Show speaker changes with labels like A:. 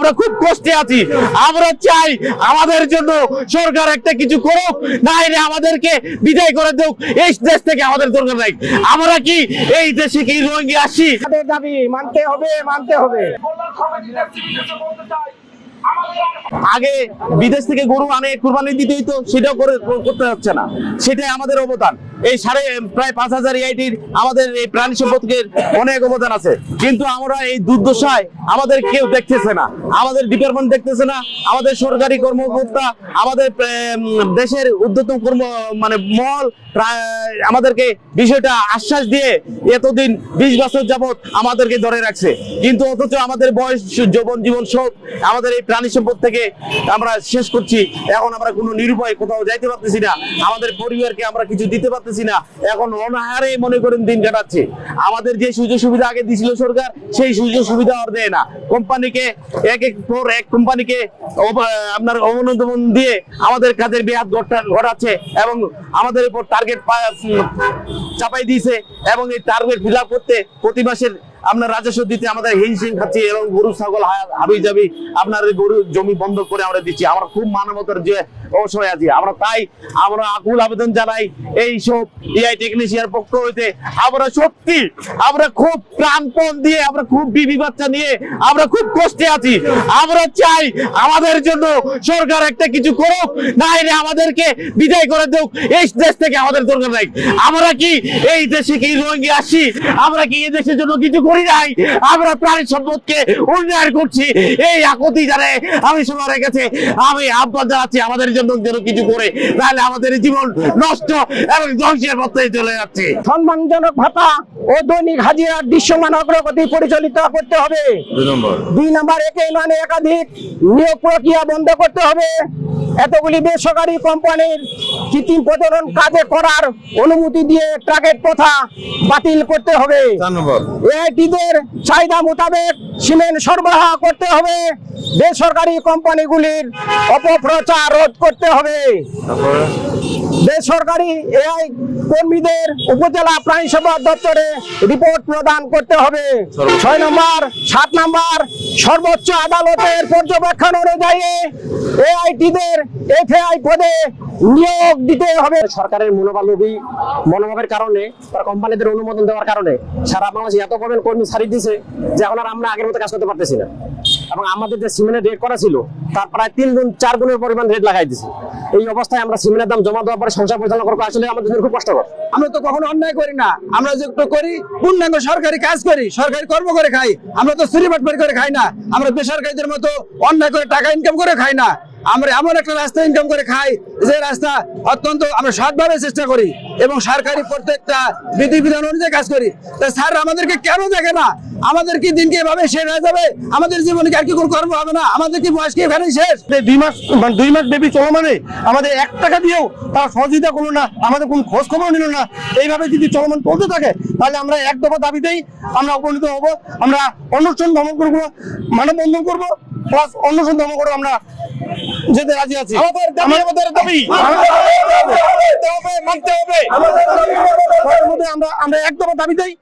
A: আমরা খুব কষ্টে আছি। আমরা চাই আমাদের জন্য সরকার একটা কিছু করুক, না হলে আমাদেরকে বিদায় করে দেখ, এই দেশ থেকে আমাদের দরকার নাই। আমরা কি এই দেশে কি রোহিঙ্গা আসি?
B: আমাদের দাবি মানতে হবে, মানতে হবে।
A: আগে বিদেশ থেকে গরু আনে কুরবানি দিতে হইতো, সেটাও করতে হচ্ছে না। সেটাই আমাদের অবদান। এই প্রায় 5,000 EITর আমাদের এই প্রাণী সম্পদের অনেক অবদান আছে, কিন্তু আমরা এই দুর্দশায় আমাদের কেউ দেখতেছে না, আমাদের ডিপার্টমেন্ট দেখতেছে না, আমাদের সরকারি কর্মকর্তা, আমাদের দেশের ঊর্ধ্বতন মহল আমাদেরকে বিষয়টা আশ্বাস দিয়ে এতদিন 20 বছর যাবত আমাদেরকে ধরে রাখছে, কিন্তু অথচ আমাদের বয়স, জীবন সব আমাদের এই প্রাণী সম্পদ থেকে আমরা শেষ করছি। এখন আমরা কোনো নিরুপায় কোথাও যাইতে পারতেছি না, আমাদের পরিবারকে আমরা কিছু দিতে পারতেছি না। এখন অনাহারে মনে করেন দিন কাটাচ্ছে। আমাদের যে সুযোগ সুবিধা আগে দিয়েছিল সরকার, সেই সুযোগ সুবিধা আর দেয় না। কোম্পানিকে এক কোম্পানিকে আপনার অনুমোদন দিয়ে আমাদের কাজের ব্যাঘাত ঘটাচ্ছে এবং আমাদের উপর টার্গেট চাপাই দিয়েছে, এবং এই টার্গেট ফিল আপ করতে প্রতি মাসের আপনার রাজস্ব দিতে আমাদের হিমশিম খাচ্ছি, এবং গরু ছাগল হাবি যাবি আপনার গরু জমি বন্ধ করে আমরা দিচ্ছি। আমরা খুব মানবতার যে অবশ্যই আছি। আমরা আকুল আবেদন জানাই এই সব EI টেকনিশিয়ান পক্ষ হইতে। আমরা খুব প্রাণপণ দিয়ে, আমরা খুব বিবি বাচ্চা নিয়ে আমরা খুব কষ্টে আছি। আমরা চাই আমাদের জন্য সরকার একটা কিছু করুক, না হলে আমাদেরকে বিদায় করে দেখ, এই দেশ থেকে আমাদের দরকার নাই। আমরা কি এই দেশে কি রোহিঙ্গা আসি? আমরা কি এই দেশের জন্য কিছু করি নাই? আমরা প্রাণী সম্পদকে উন্নয়ন করছি, এই আকুতি জানে আমি সবার কাছে আমি আহ্বান জানাচ্ছি আমাদের জন্য যেন কিছু করে, তাহলে আমাদের জীবন নষ্ট এবং ধ্বংসের পথে চলে যাচ্ছে।
B: সম্মানজনক ভাতা ও দৈনিক হাজিরার দৃশ্যমান অগ্রগতি পরিচালিত করতে হবে। 2 নম্বর, একই মানে একাধিক নিয়োগ প্রক্রিয়া বন্ধ করতে হবে। এতগুলি বেসরকারি কোম্পানির কৃত্রিম প্রজনন কাজে করার অনুমতি দিয়ে ট্রাকের প্রথা বাতিল করতে হবে। EITদের চাহিদা মোতাবেক সিমেন্ট সরবরাহ করতে হবে। বেসরকারি কোম্পানিগুলির অপপ্রচার রোধ করতে হবে। বেসরকারি AI কর্মীদের উপজেলা প্রাণী সম্পদ দপ্তরে রিপোর্ট প্রদান করতে হবে। 6 নম্বর, 7 নম্বর, সর্বোচ্চ আদালতের পর্যবেক্ষণ অনুযায়ী EITদের FAI পদে নিয়োগ দিতে হবে। সরকারের মনোভাবের কারণে, তার কোম্পানিদের অনুমোদন দেওয়ার কারণে সারা বাংলাদেশে এত কর্মী ছাড়িয়ে দিয়েছে যে এখন আর আমরা আগের মতো কাজ করতে পারতেছি না। এবং আমাদের যে সিমেন্টের রেট করা ছিল তার প্রায় 3 গুণ 4 গুণের পরিমাণ রেট লাগাই দিয়েছে। এই অবস্থায় আমরা সিমেন্টের দাম জমা দেওয়ার পরে সংসার পরিচালনা করবো, আসলে আমাদের জন্য খুব কষ্টকর।
C: আমরা তো কখনো অন্যায় করি না, আমরা যেটা করি পূর্ণাঙ্গ সরকারি কাজ করি, সরকারি কর্ম করে খাই। আমরা তো চুরি বাটপারি করে খাই না, আমরা বেসরকারিদের মতো অন্যায় করে টাকা ইনকাম করে খাই না। আমরা এমন একটা রাস্তা ইনকাম করে খাই যে রাস্তা অত্যন্ত আমরা সৎভাবে চেষ্টা করি এবং সরকারি প্রত্যেকটা বিধিবিধান অনুযায়ী কাজ করি। তা স্যার আমাদেরকে কেন দেখে না? আমাদের কি দিনকে এভাবে শেষ হয়ে যাবে? আমাদের জীবনে কি আর কি কোনো কর্ম হবে না? আমাদের কি বয়স কি এখানেই শেষ?
D: 2 মাস ব্যাপী চলমানে আমাদের 1 টাকা দিয়েও তারা সহযোগিতা করলো না, আমাদের কোনো খোঁজ খবর নিল না। এইভাবে যদি চলমান চলতে থাকে তাহলে আমরা এক দফা দাবিতেই আমরা উপনীত হব। আমরা অনশন ভ্রমণ করবো, মানববন্ধন করবো, প্লাস অনশন ভ্রমণ করে আমরা যেতে রাজি আছি।
A: আমাদের দাবি মানতে হবে।
D: আমরা এক দফা দাবিতেই